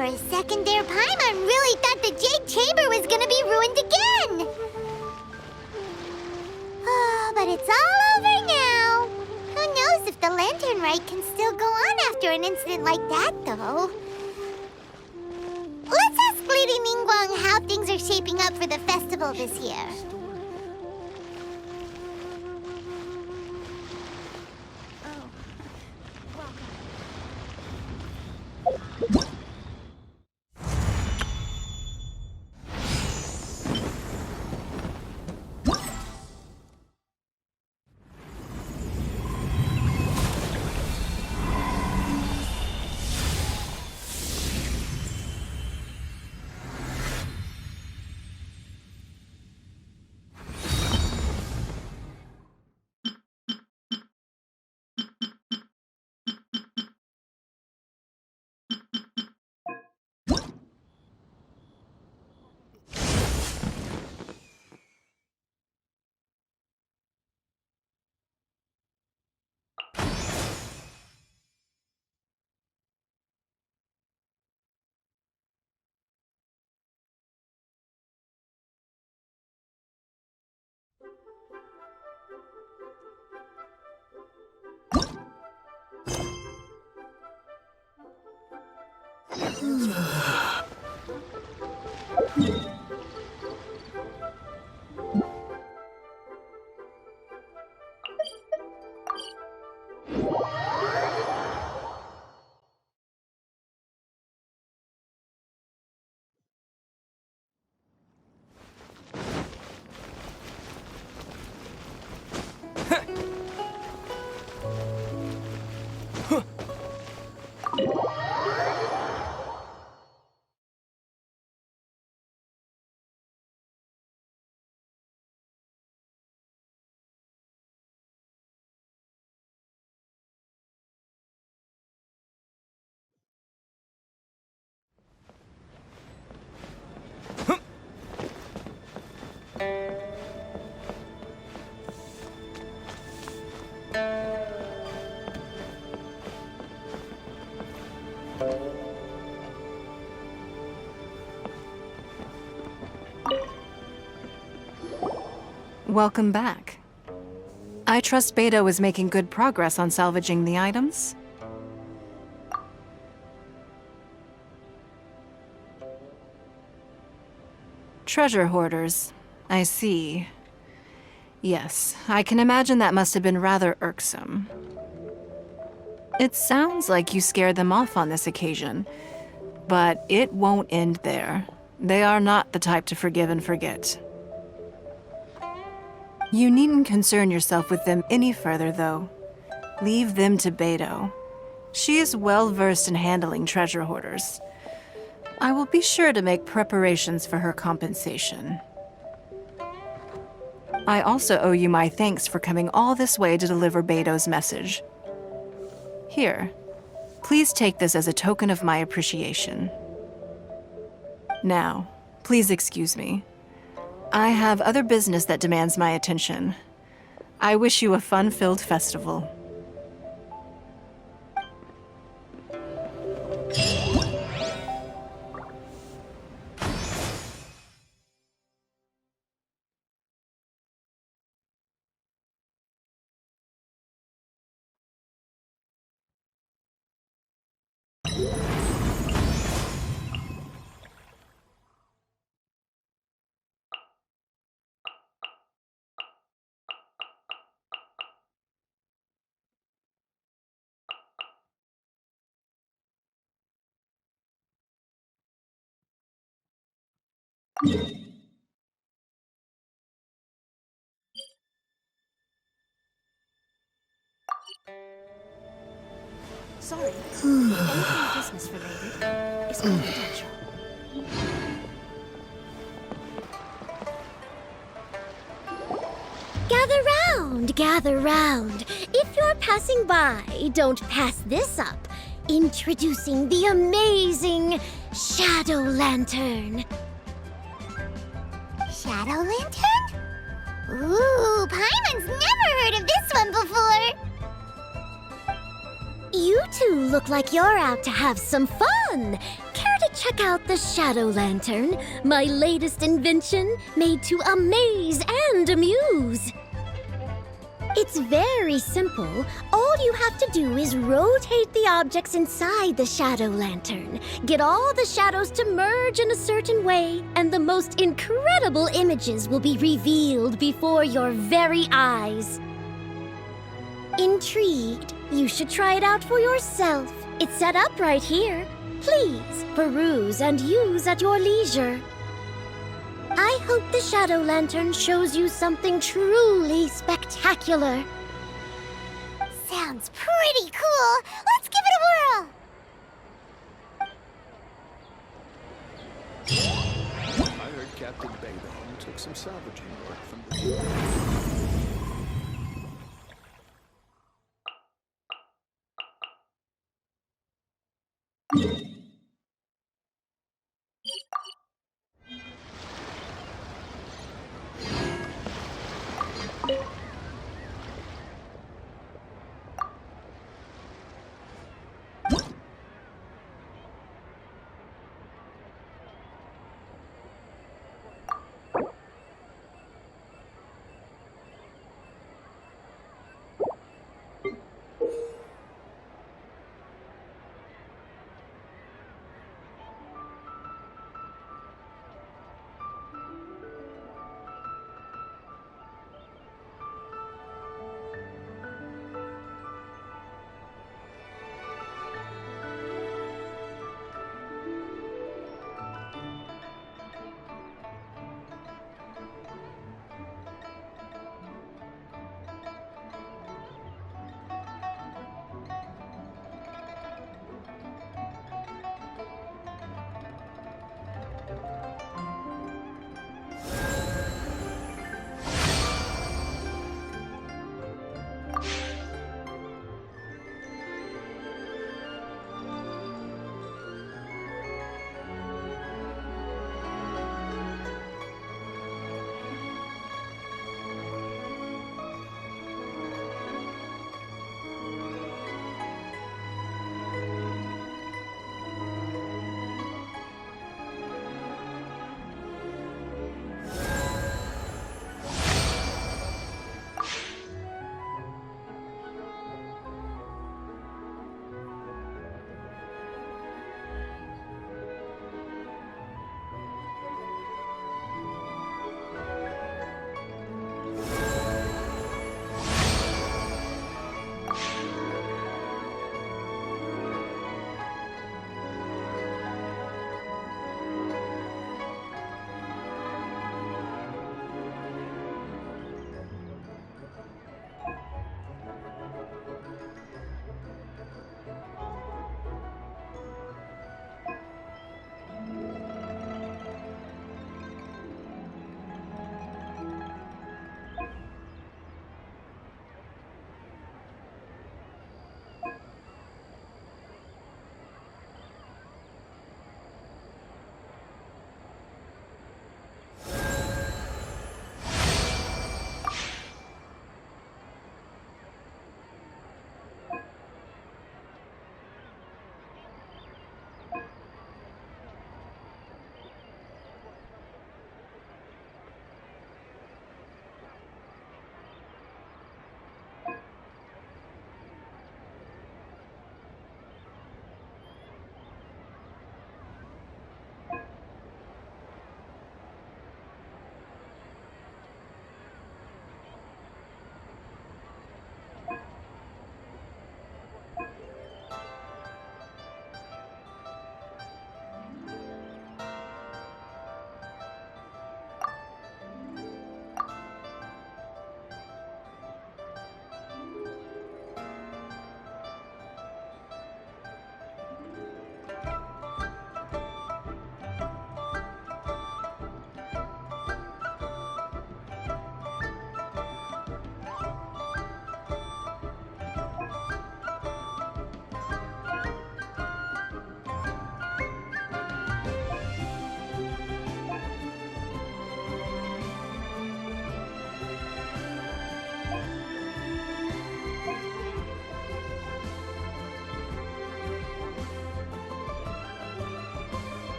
For a second there, Paimon really thought the Jade Chamber was gonna be ruined again! Oh, but it's all over now. Who knows if the Lantern Rite can still go on after an incident like that, though. Let's ask Lady Ningguang how things are shaping up for the festival this year. Welcome back. I trust Beidou is making good progress on salvaging the items. Treasure hoarders. I see. Yes, I can imagine that must have been rather irksome. It sounds like you scared them off on this occasion, but it won't end there. They are not the type to forgive and forget. You needn't concern yourself with them any further, though. Leave them to Beidou. She is well-versed in handling treasure hoarders. I will be sure to make preparations for her compensation. I also owe you my thanks for coming all this way to deliver Beidou's message. Here, please take this as a token of my appreciation. Now, please excuse me. I have other business that demands my attention. I wish you a fun-filled festival. Sorry, anything business related is confidential. Gather round. If you're passing by, don't pass this up. Introducing the amazing Shadow Lantern. Shadow Lantern? Ooh, Paimon's never heard of this one before. You two look like you're out to have some fun. Care to check out the Shadow Lantern, my latest invention made to amaze and amuse. It's very simple. All you have to do is rotate the objects inside the Shadow Lantern, get all the shadows to merge in a certain way, and the most incredible images will be revealed before your very eyes. Intrigued? You should try it out for yourself. It's set up right here. Please, peruse and use at your leisure. I hope the Shadow Lantern shows you something truly spectacular. Sounds pretty cool. Let's give it a whirl. I heard Captain Baydon took some salvaging work from the...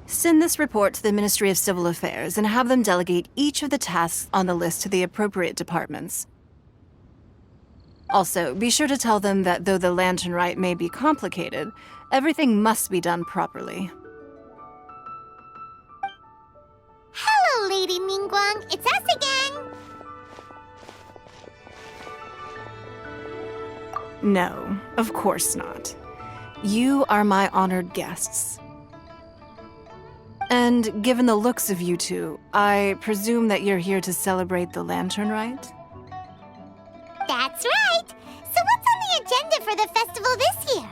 Send this report to the Ministry of Civil Affairs and have them delegate each of the tasks on the list to the appropriate departments. Also, be sure to tell them that though the lantern rite may be complicated, everything must be done properly. Hello, Lady Ningguang. It's us again. No, of course not. You are my honored guests. And given the looks of you two, I presume that you're here to celebrate the lantern rite? That's right. So what's on the agenda for the festival this year?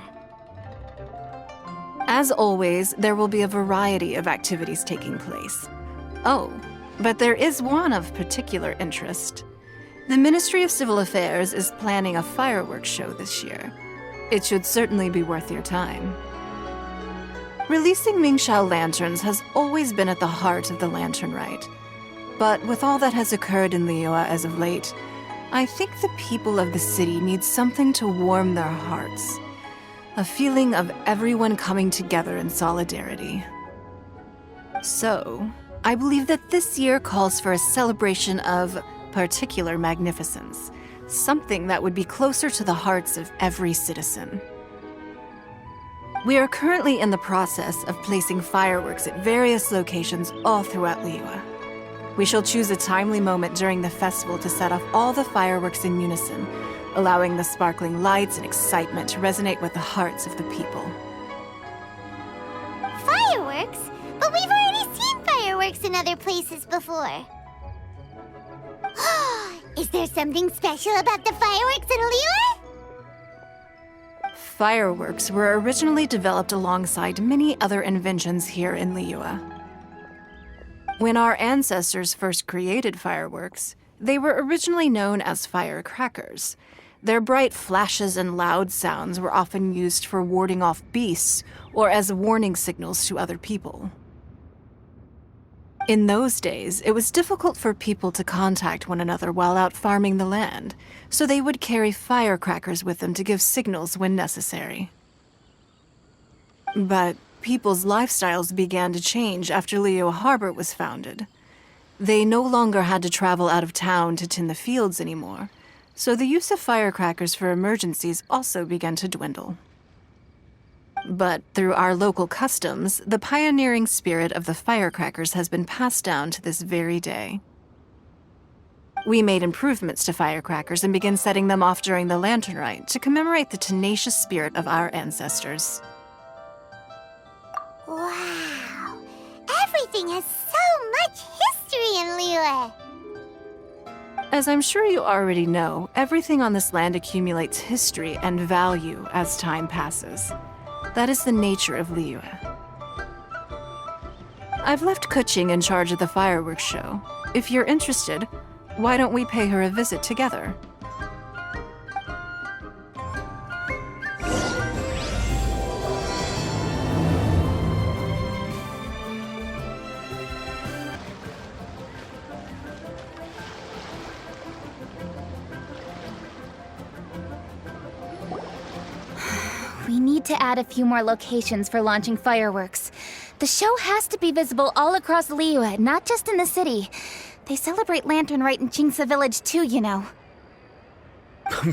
As always, there will be a variety of activities taking place. Oh, but there is one of particular interest. The Ministry of Civil Affairs is planning a fireworks show this year. It should certainly be worth your time. Releasing Mingxiao lanterns has always been at the heart of the lantern rite. But with all that has occurred in Liyue as of late, I think the people of the city need something to warm their hearts. A feeling of everyone coming together in solidarity. So, I believe that this year calls for a celebration of particular magnificence. Something that would be closer to the hearts of every citizen. We are currently in the process of placing fireworks at various locations all throughout Liyue. We shall choose a timely moment during the festival to set off all the fireworks in unison, allowing the sparkling lights and excitement to resonate with the hearts of the people. Fireworks? But we've already seen fireworks in other places before. Is there something special about the fireworks in Liyue? Fireworks were originally developed alongside many other inventions here in Liyue. When our ancestors first created fireworks, they were originally known as firecrackers. Their bright flashes and loud sounds were often used for warding off beasts or as warning signals to other people. In those days, it was difficult for people to contact one another while out farming the land, so they would carry firecrackers with them to give signals when necessary. But people's lifestyles began to change after Liyue Harbor was founded. They no longer had to travel out of town to tend the fields anymore, so the use of firecrackers for emergencies also began to dwindle. But through our local customs, the pioneering spirit of the firecrackers has been passed down to this very day. We made improvements to firecrackers and began setting them off during the lantern rite to commemorate the tenacious spirit of our ancestors. Wow. Everything has so much history in Liyue. As I'm sure you already know, everything on this land accumulates history and value as time passes. That is the nature of Liyue. I've left Kuching in charge of the fireworks show. If you're interested, why don't we pay her a visit together? We need to add a few more locations for launching fireworks. The show has to be visible all across Liyue, not just in the city. They celebrate Lantern Rite in Jingsa Village too, you know.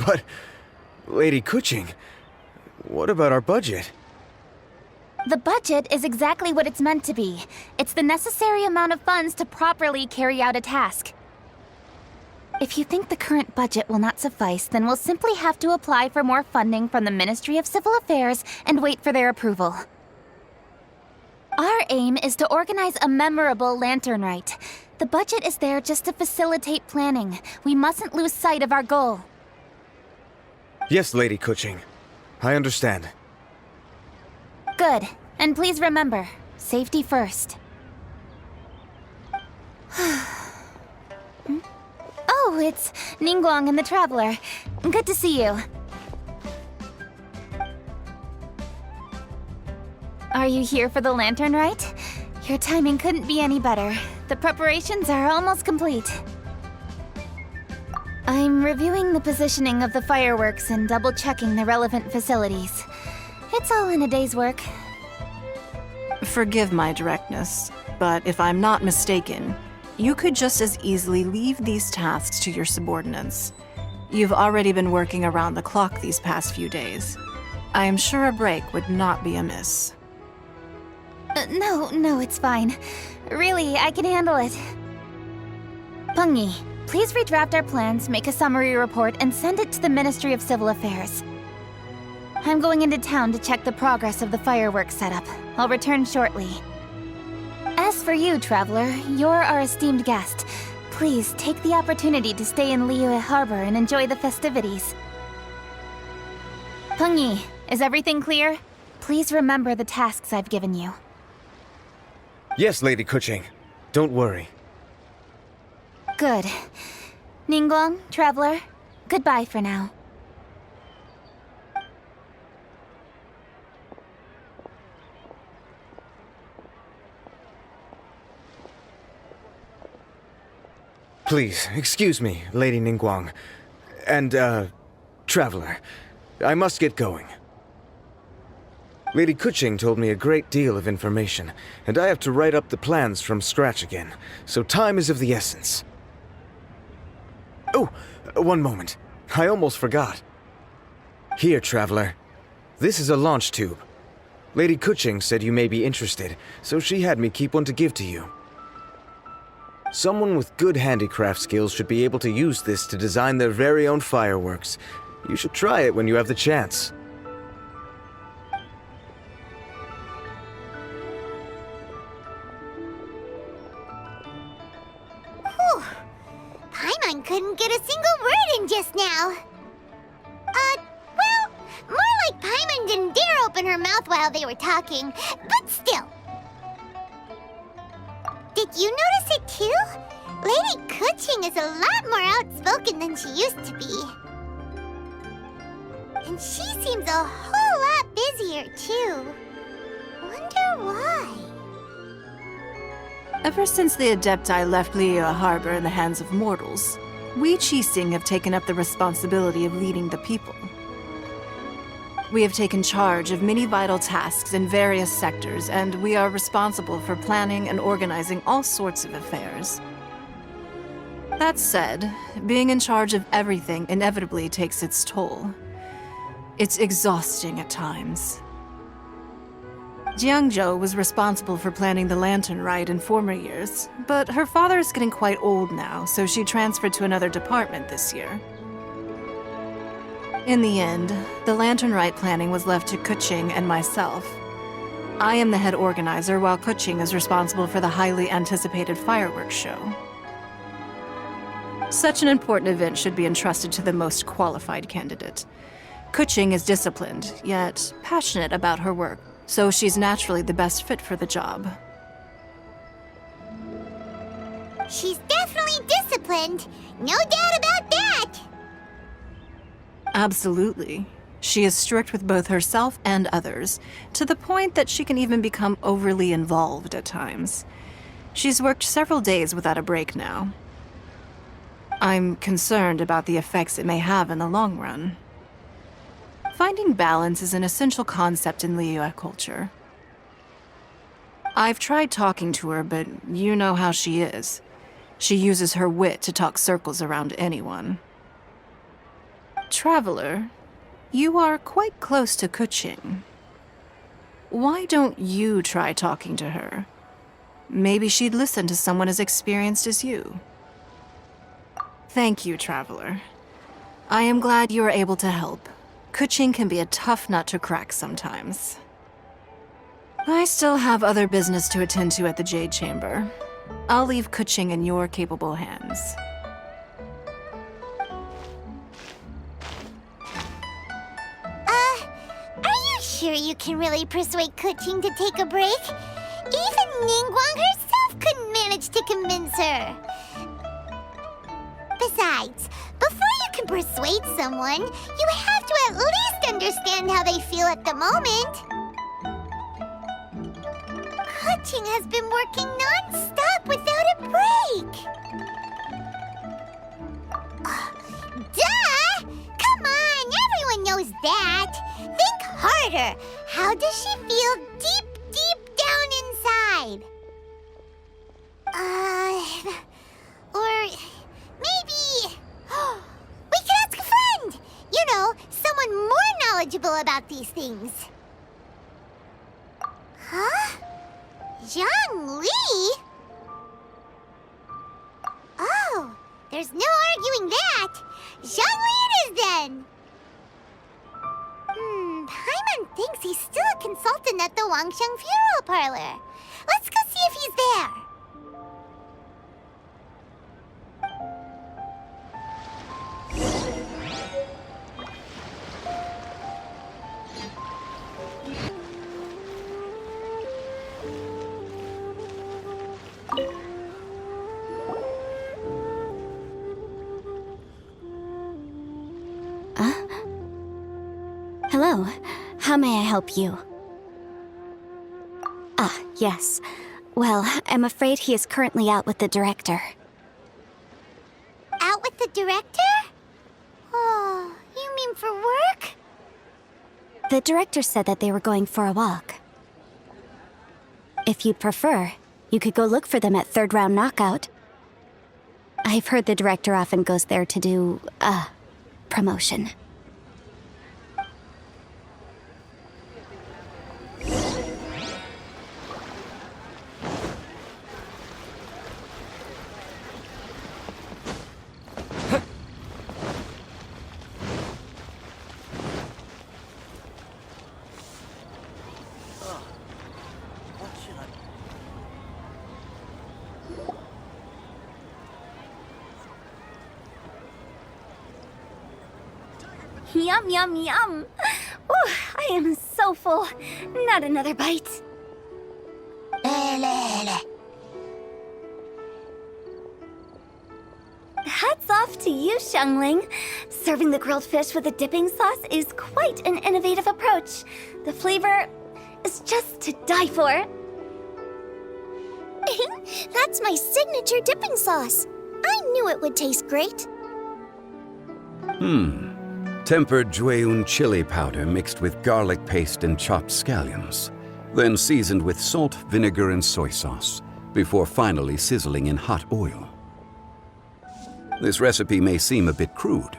But, Lady Kuching, what about our budget? The budget is exactly what it's meant to be. It's the necessary amount of funds to properly carry out a task. If you think the current budget will not suffice, then we'll simply have to apply for more funding from the Ministry of Civil Affairs and wait for their approval. Our aim is to organize a memorable lantern rite. The budget is there just to facilitate planning. We mustn't lose sight of our goal. Yes, Lady Kuching. I understand. Good. And please remember, safety first. Oh, Oh, it's Ningguang and the Traveler. Good to see you. Are you here for the lantern rite? Your timing couldn't be any better. The preparations are almost complete. I'm reviewing the positioning of the fireworks and double-checking the relevant facilities. It's all in a day's work. Forgive my directness, but if I'm not mistaken, you could just as easily leave these tasks to your subordinates. You've already been working around the clock these past few days. I am sure a break would not be amiss. No, it's fine. Really, I can handle it. Pengyi, please redraft our plans, make a summary report, and send it to the Ministry of Civil Affairs. I'm going into town to check the progress of the fireworks setup. I'll return shortly. As for you, Traveler, you're our esteemed guest. Please take the opportunity to stay in Liyue Harbor and enjoy the festivities. Pengyi, is everything clear? Please remember the tasks I've given you. Yes, Lady Kuching. Don't worry. Good. Ningguang, Traveler, goodbye for now. Please, excuse me, Lady Ningguang. And, Traveler. I must get going. Lady Kuching told me a great deal of information, and I have to write up the plans from scratch again, so time is of the essence. Oh, one moment. I almost forgot. Here, Traveler. This is a launch tube. Lady Kuching said you may be interested, so she had me keep one to give to you. Someone with good handicraft skills should be able to use this to design their very own fireworks. You should try it when you have the chance. Whew. Paimon couldn't get a single word in just now. Well, more like Paimon didn't dare open her mouth while they were talking, but still. Did you notice it too? Lady Kuching is a lot more outspoken than she used to be. And she seems a whole lot busier too. Wonder why? Ever since the Adepti left Liyue Harbor in the hands of mortals, we Qixing have taken up the responsibility of leading the people. We have taken charge of many vital tasks in various sectors, and we are responsible for planning and organizing all sorts of affairs. That said, being in charge of everything inevitably takes its toll. It's exhausting at times. Jiangzhou was responsible for planning the lantern rite in former years, but her father is getting quite old now, so she transferred to another department this year. In the end, the lantern rite planning was left to Kuching and myself. I am the head organizer, while Kuching is responsible for the highly anticipated fireworks show. Such an important event should be entrusted to the most qualified candidate. Kuching is disciplined, yet passionate about her work, so she's naturally the best fit for the job. She's definitely disciplined. No doubt about that. Absolutely. She is strict with both herself and others, to the point that she can even become overly involved at times. She's worked several days without a break now. I'm concerned about the effects it may have in the long run. Finding balance is an essential concept in Liyue culture. I've tried talking to her, but you know how she is. She uses her wit to talk circles around anyone. Traveler, you are quite close to Kuching. Why don't you try talking to her? Maybe she'd listen to someone as experienced as you. Thank you, Traveler. I am glad you are able to help. Kuching can be a tough nut to crack sometimes. I still have other business to attend to at the Jade Chamber. I'll leave Kuching in your capable hands. Are you sure you can really persuade Kuching to take a break? Even Ningguang herself couldn't manage to convince her. Besides, before you can persuade someone, you have to at least understand how they feel at the moment. Cutting has been working non-stop without a break. Duh! Come on, everyone knows that. Think harder. How does she feel deep down inside? Or maybe we can ask a friend. You know, someone more knowledgeable about these things. Huh? Zhang Li? Oh, there's no arguing that. Zhang Li it is then. Paimon thinks he's still a consultant at the Wangsheng Funeral Parlor. Let's go see if he's there. Hello. How may I help you? Ah, yes. Well, I'm afraid he is currently out with the director. Out with the director? Oh, you mean for work? The director said that they were going for a walk. If you'd prefer, you could go look for them at Third Round Knockout. I've heard the director often goes there to do, promotion. Yum, yum, yum. Ooh, I am so full. Not another bite. Hats off to you, Xiangling. Serving the grilled fish with a dipping sauce is quite an innovative approach. The flavor is just to die for. That's my signature dipping sauce. I knew it would taste great. Tempered Jueyun chili powder mixed with garlic paste and chopped scallions, then seasoned with salt, vinegar, and soy sauce, before finally sizzling in hot oil. This recipe may seem a bit crude,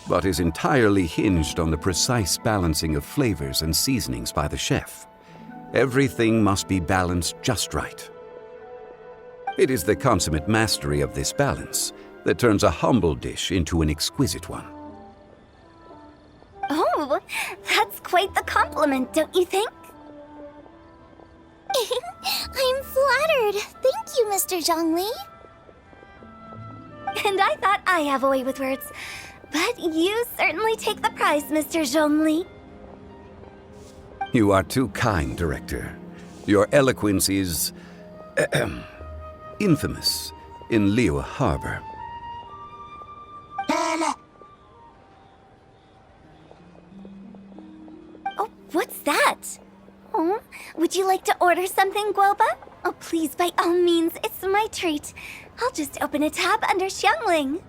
but is entirely hinged on the precise balancing of flavors and seasonings by the chef. Everything must be balanced just right. It is the consummate mastery of this balance that turns a humble dish into an exquisite one. Oh, that's quite the compliment, don't you think? I'm flattered. Thank you, Mr. Zhongli. And I thought I have a way with words. But you certainly take the prize, Mr. Zhongli. You are too kind, Director. Your eloquence is infamous in Liyue Harbor. Oh, what's that? Oh, would you like to order something, Guoba? Oh, please, by all means, it's my treat. I'll just open a tab under Xiangling.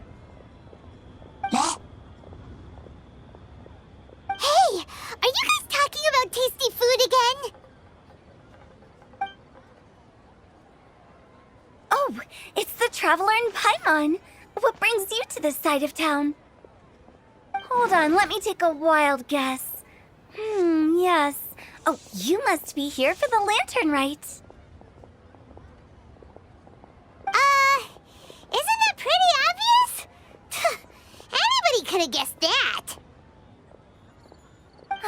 Hey, are you guys talking about tasty food again? Oh, it's the Traveler in Paimon. What brings you to this side of town? Hold on, let me take a wild guess. Yes. Oh, you must be here for the lantern, Rite? Isn't that pretty obvious? Anybody could have guessed that.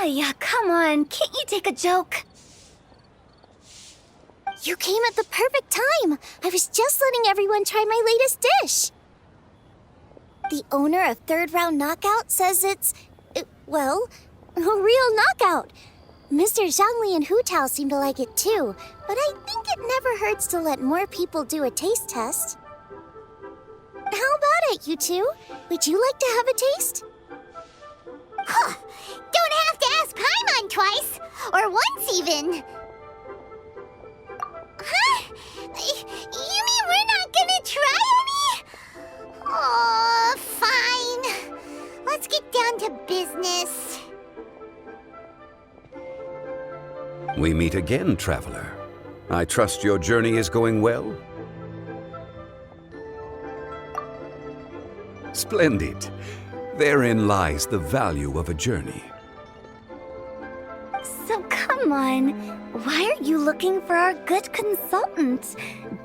Yeah, come on, can't you take a joke? You came at the perfect time. I was just letting everyone try my latest dish. The owner of Third Round Knockout says it's, well, a real knockout. Mr. Zhangli and Hu Tao seem to like it too, but I think it never hurts to let more people do a taste test. How about it, you two? Would you like to have a taste? Huh. Don't have to ask Paimon twice. Or once, even. Huh? You mean we're not gonna try any? Oh, fine. Let's get down to business. We meet again, traveler. I trust your journey is going well? Splendid. Therein lies the value of a journey. So come on, why are you looking for our good consultant?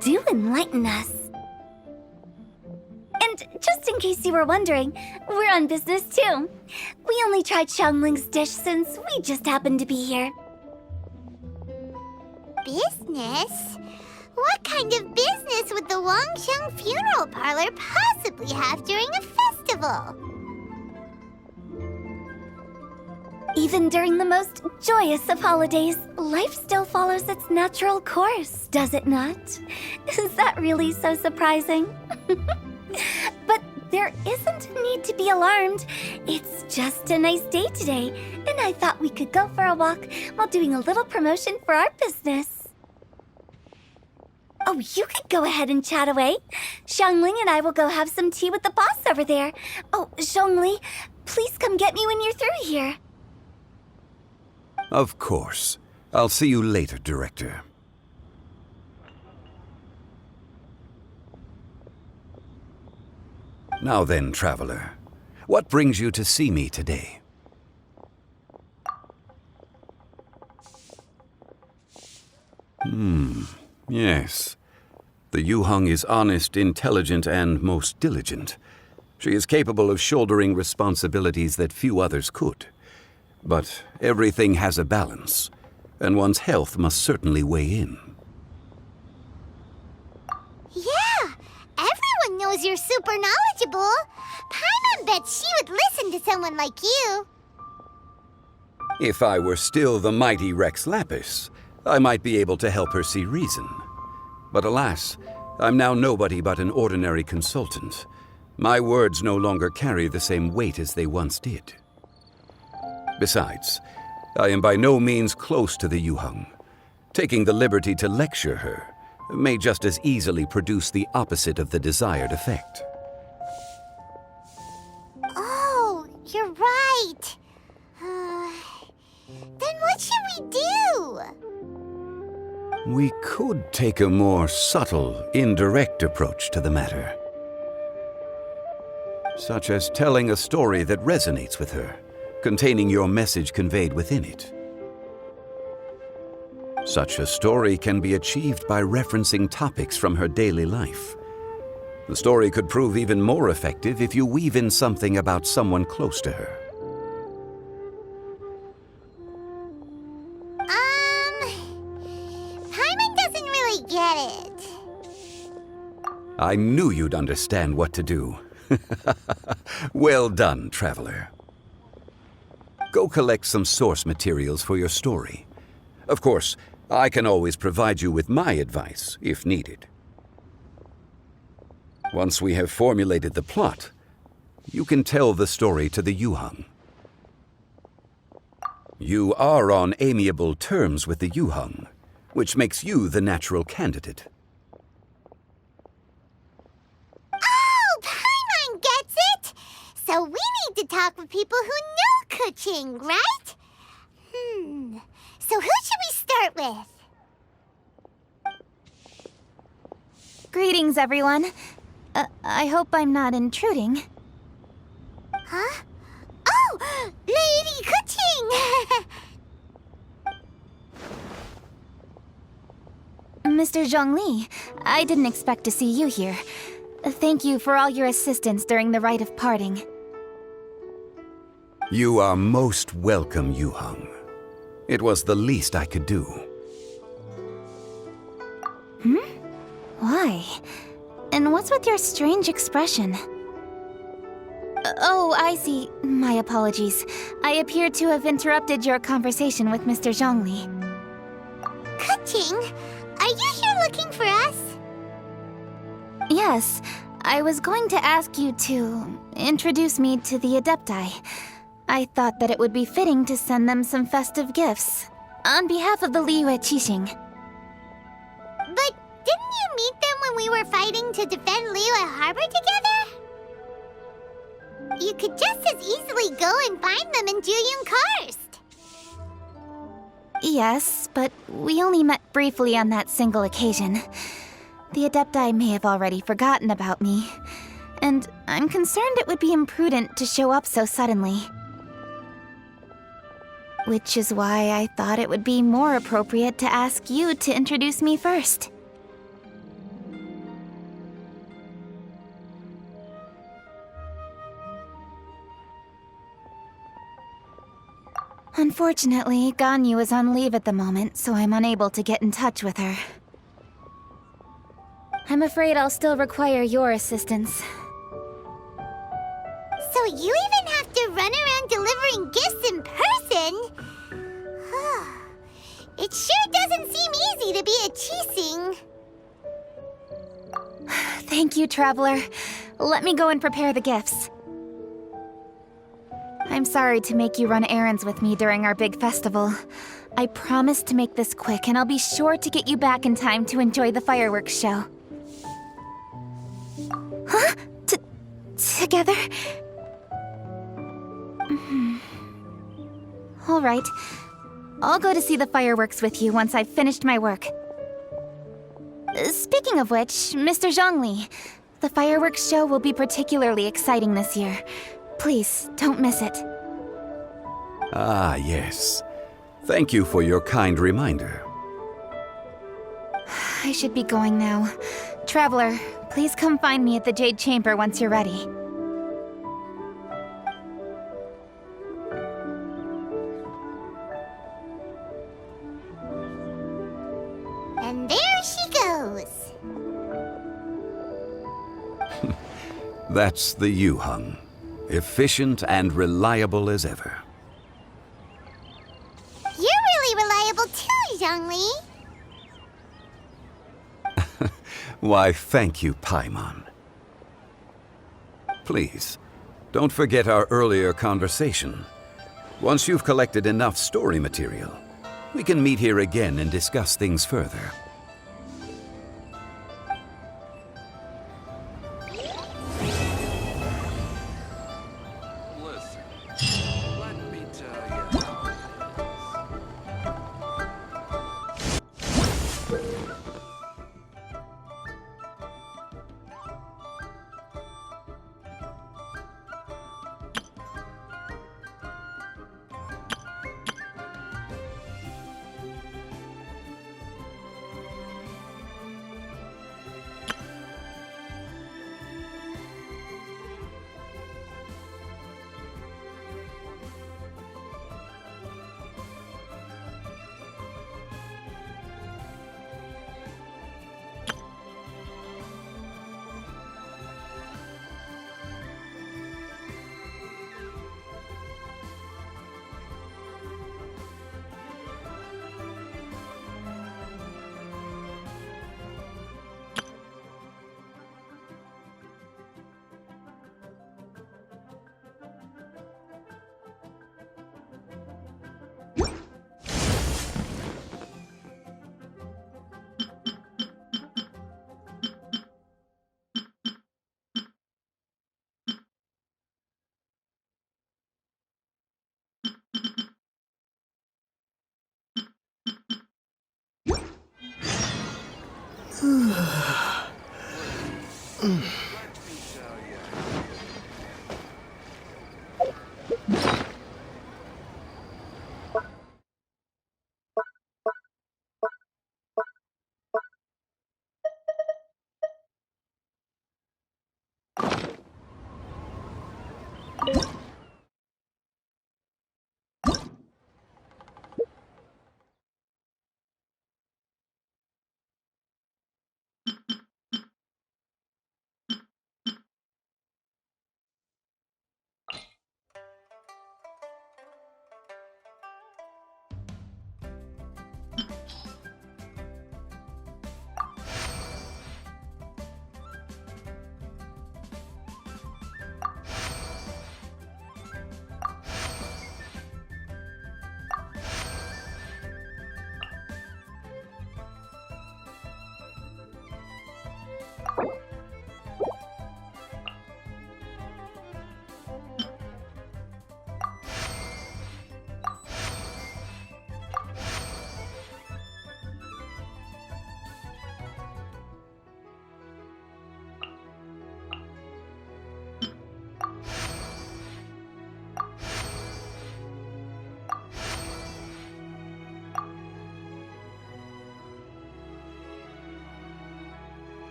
Do enlighten us. And just in case you were wondering, we're on business too. We only tried Xiangling's dish since we just happened to be here. Business? What kind of business would the Wangsheng Funeral Parlor possibly have during a festival? Even during the most joyous of holidays, life still follows its natural course, does it not? Is that really so surprising? But there isn't a need to be alarmed. It's just a nice day today, and I thought we could go for a walk while doing a little promotion for our business. Oh, you could go ahead and chat away. Xiangling and I will go have some tea with the boss over there. Oh, Zhongli, please come get me when you're through here. Of course. I'll see you later, Director. Now then, traveler, what brings you to see me today? Yes. The Yuheng is honest, intelligent, and most diligent. She is capable of shouldering responsibilities that few others could. But everything has a balance, and one's health must certainly weigh in. Yeah, everyone knows you're super knowledgeable. Paimon bets she would listen to someone like you. If I were still the mighty Rex Lapis, I might be able to help her see reason. But alas, I'm now nobody but an ordinary consultant. My words no longer carry the same weight as they once did. Besides, I am by no means close to the Yuheng. Taking the liberty to lecture her may just as easily produce the opposite of the desired effect. Oh, you're right. Then what should we do? We could take a more subtle, indirect approach to the matter. Such as telling a story that resonates with her, containing your message conveyed within it. Such a story can be achieved by referencing topics from her daily life. The story could prove even more effective if you weave in something about someone close to her. Paimon doesn't really get it. I knew you'd understand what to do. Well done, traveler. Go collect some source materials for your story. Of course, I can always provide you with my advice, if needed. Once we have formulated the plot, you can tell the story to the Yuheng. You are on amiable terms with the Yuheng, which makes you the natural candidate. Oh, Paimon gets it! So we need to talk with people who know Kuching, right? So who should we start with? Greetings, everyone. I hope I'm not intruding. Huh? Oh! Lady Kuching! Mr. Zhongli, I didn't expect to see you here. Thank you for all your assistance during the rite of parting. You are most welcome, Yuheng. It was the least I could do. Why? And what's with your strange expression? Oh, I see. My apologies. I appear to have interrupted your conversation with Mr. Zhongli. Kuching, are you here looking for us? Yes, I was going to ask you to introduce me to the Adepti. I thought that it would be fitting to send them some festive gifts. On behalf of the Liyue Qixing. But didn't you meet them when we were fighting to defend Liyue Harbor together? You could just as easily go and find them in Juyun Karst. Yes, but we only met briefly on that single occasion. The Adepti may have already forgotten about me, and I'm concerned it would be imprudent to show up so suddenly. Which is why I thought it would be more appropriate to ask you to introduce me first. Unfortunately, Ganyu is on leave at the moment, so I'm unable to get in touch with her. I'm afraid I'll still require your assistance. So you even have to run around delivering gifts in person? It sure doesn't seem easy to be a Qixing. Thank you, Traveler. Let me go and prepare the gifts. I'm sorry to make you run errands with me during our big festival. I promise to make this quick, and I'll be sure to get you back in time to enjoy the fireworks show. Huh? Together? All right. I'll go to see the fireworks with you once I've finished my work. Speaking of which, Mr. Zhongli, the fireworks show will be particularly exciting this year. Please, don't miss it. Ah, yes. Thank you for your kind reminder. I should be going now. Traveler, please come find me at the Jade Chamber once you're ready. And there she goes. That's the Yuheng. Efficient and reliable as ever. You're really reliable too, Zhongli. Why, thank you, Paimon. Please, don't forget our earlier conversation. Once you've collected enough story material, we can meet here again and discuss things further. Listen, let me tell you.